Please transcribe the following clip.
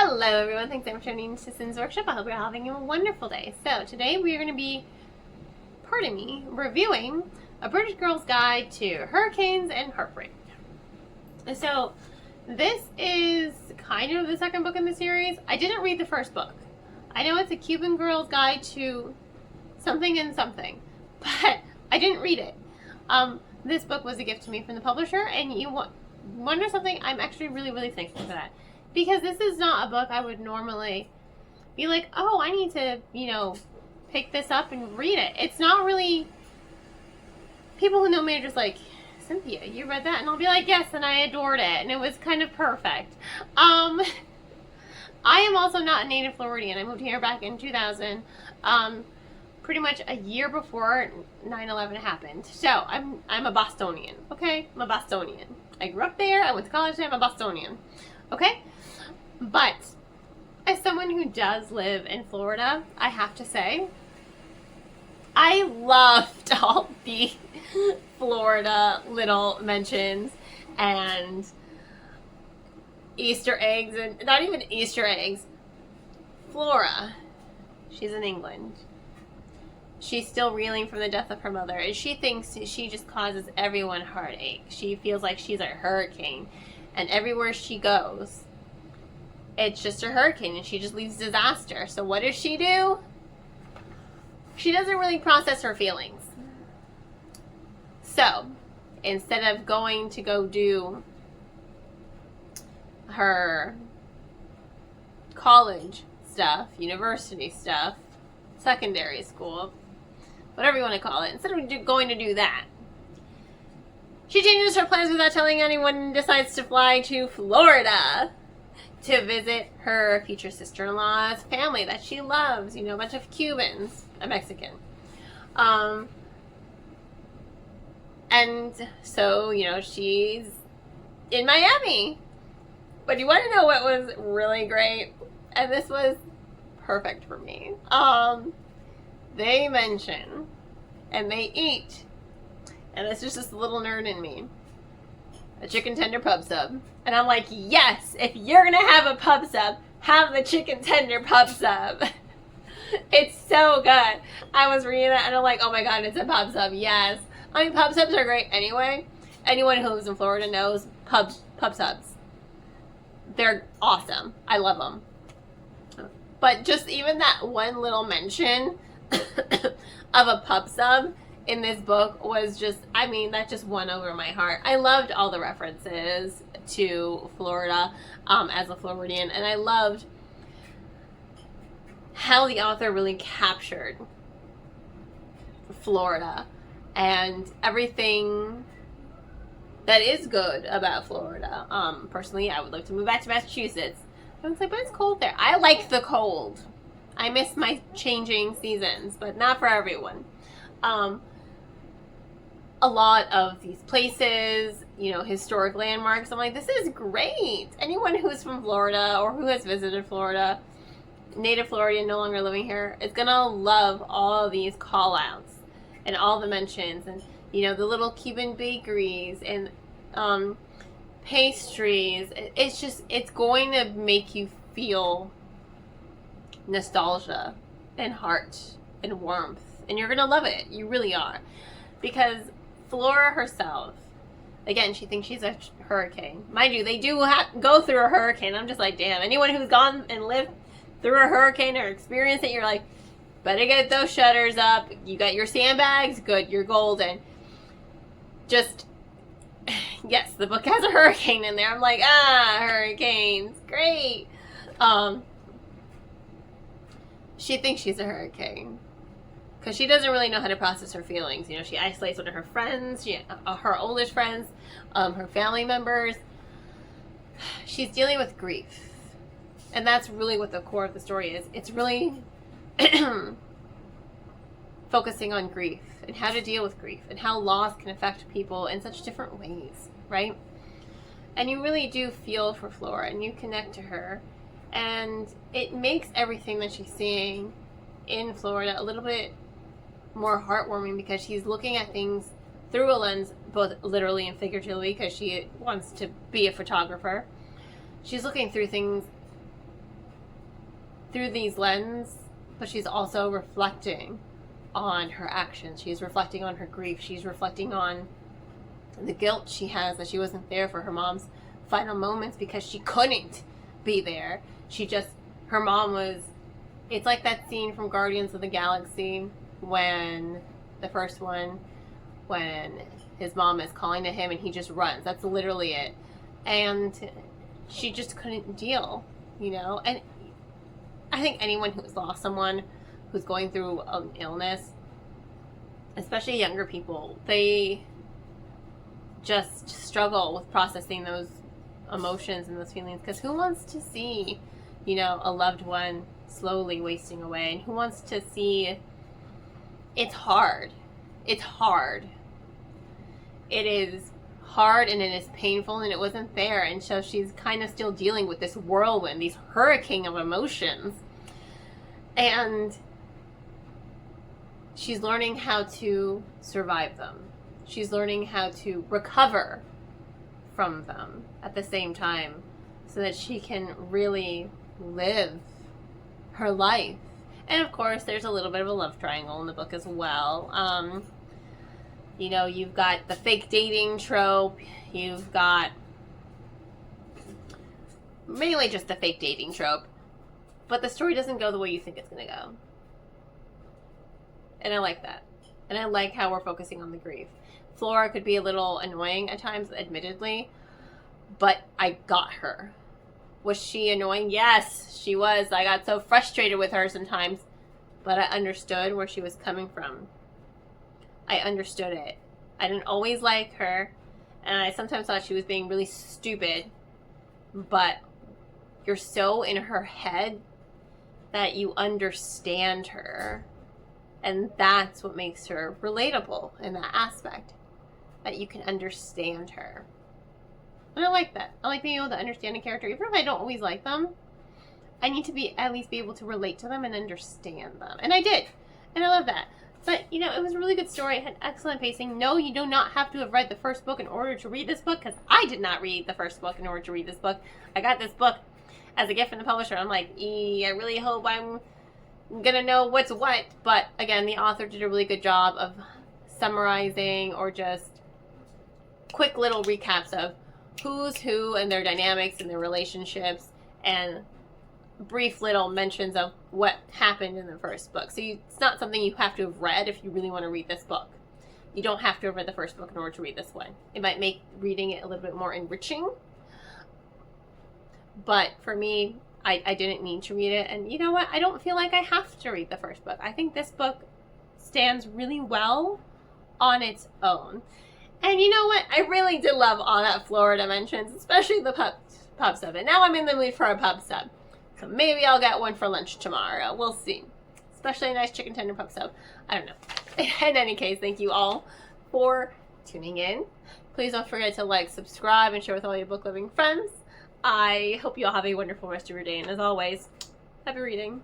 Hello everyone, thanks for tuning into Sin's Workshop. I hope you're having a wonderful day. So today we are going to be, reviewing A British Girl's Guide to Hurricanes and Heartbreak. So this is kind of the second book in the series. I didn't read the first book. I know it's a Cuban Girl's Guide to something and something, but I didn't read it. This book was a gift to me from the publisher, and you wonder something? I'm actually really thankful for that. Because this is not a book I would normally be like, oh, I need to, pick this up and read it. It's not really, people who know me are just like, Cynthia, you read that? And I'll be like, yes, and I adored it. And it was kind of perfect. I am also not a native Floridian. I moved here back in 2000, pretty much a year before 9/11 happened. So I'm a Bostonian, okay? I'm a Bostonian. I grew up there. I went to college there. I'm a Bostonian, okay? But as someone who does live in Florida, I have to say, I loved all the Florida little mentions and Easter eggs, and not even Easter eggs. Flora, she's in England. She's still reeling from the death of her mother, and she thinks she just causes everyone heartache. She feels like she's a hurricane, and everywhere she goes, it's just a hurricane, and she just leaves disaster. So what does she do? She doesn't really process her feelings. So instead of going to go do her college stuff, university stuff, secondary school, whatever you want to call it, instead of going to do that, she changes her plans without telling anyone and decides to fly to Florida to visit her future sister-in-law's family that she loves. A bunch of Cubans, a Mexican. And so, she's in Miami. But you want to know what was really great? And this was perfect for me. They mention, and they eat, and it's just this little nerd in me, a chicken tender pub sub. And I'm like, yes, if you're going to have a pub sub, have the chicken tender pub sub. It's so good. I was reading it and I'm like, oh my god, it's a pub sub, yes. I mean, pub subs are great anyway. Anyone who lives in Florida knows pub subs. They're awesome. I love them. But just even that one little mention of a pub sub in this book was just, that just won over my heart. I loved all the references to Florida as a Floridian, and I loved how the author really captured Florida and everything that is good about Florida. Personally, I would like to move back to Massachusetts. I was like, but it's cold there. I like the cold. I miss my changing seasons, but not for everyone. A lot of these places, historic landmarks, I'm like, this is great. Anyone who's from Florida or who has visited Florida, native Floridian no longer living here, is gonna love all of these call outs and all the mentions, and the little Cuban bakeries and pastries. It's going to make you feel nostalgia and heart and warmth, and you're gonna love it. You really are, because Flora herself, again, she thinks she's a hurricane. Mind you, they do go through a hurricane. I'm just like, damn, anyone who's gone and lived through a hurricane or experienced it, you're like, better get those shutters up. You got your sandbags? Good, you're golden. Just, yes, the book has a hurricane in there. I'm like, hurricanes, great. She thinks she's a hurricane because she doesn't really know how to process her feelings. She isolates one of her friends, her oldest friends, her family members. She's dealing with grief. And that's really what the core of the story is. It's really focusing on grief and how to deal with grief and how loss can affect people in such different ways, right? And you really do feel for Flora, and you connect to her. And it makes everything that she's seeing in Florida a little bit more heartwarming, because she's looking at things through a lens, both literally and figuratively, because she wants to be a photographer. She's looking through things through these lenses, but she's also reflecting on her actions. She's reflecting on her grief. She's reflecting on the guilt she has that she wasn't there for her mom's final moments because she couldn't be there. Her mom was, it's like that scene from Guardians of the Galaxy when the first one, when his mom is calling to him and he just runs. That's literally it. And she just couldn't deal, and I think anyone who's lost someone who's going through an illness, especially younger people, they just struggle with processing those emotions and those feelings, because who wants to see, a loved one slowly wasting away? And who wants to see? It's hard. It's hard. It is hard, and it is painful, and it wasn't there. And so she's kind of still dealing with this whirlwind, these hurricane of emotions. And she's learning how to survive them. She's learning how to recover from them at the same time so that she can really live her life. And of course, there's a little bit of a love triangle in the book as well. You've got the fake dating trope. You've got mainly just the fake dating trope. But the story doesn't go the way you think it's going to go. And I like that. And I like how we're focusing on the grief. Flora could be a little annoying at times, admittedly. But I got her. Was she annoying? Yes, she was. I got so frustrated with her sometimes. But I understood where she was coming from. I understood it. I didn't always like her. And I sometimes thought she was being really stupid. But you're so in her head that you understand her. And that's what makes her relatable in that aspect. That you can understand her. And I like that. I like being able to understand a character. Even if I don't always like them, I need to at least be able to relate to them and understand them. And I did. And I love that. But, it was a really good story. It had excellent pacing. No, you do not have to have read the first book in order to read this book, because I did not read the first book in order to read this book. I got this book as a gift from the publisher. I'm like, I really hope I'm going to know what's what. But, again, the author did a really good job of summarizing or just quick little recaps of who's who and their dynamics and their relationships, and brief little mentions of what happened in the first book. So it's not something you have to have read if you really want to read this book. You don't have to have read the first book in order to read this one. It might make reading it a little bit more enriching. But for me, I didn't need to read it. And you know what? I don't feel like I have to read the first book. I think this book stands really well on its own. And you know what? I really did love all that Florida mentions, especially the pub sub. And now I'm in the mood for a pub sub. So maybe I'll get one for lunch tomorrow. We'll see. Especially a nice chicken tender pub sub. I don't know. In any case, thank you all for tuning in. Please don't forget to like, subscribe, and share with all your book-loving friends. I hope you all have a wonderful rest of your day. And as always, happy reading.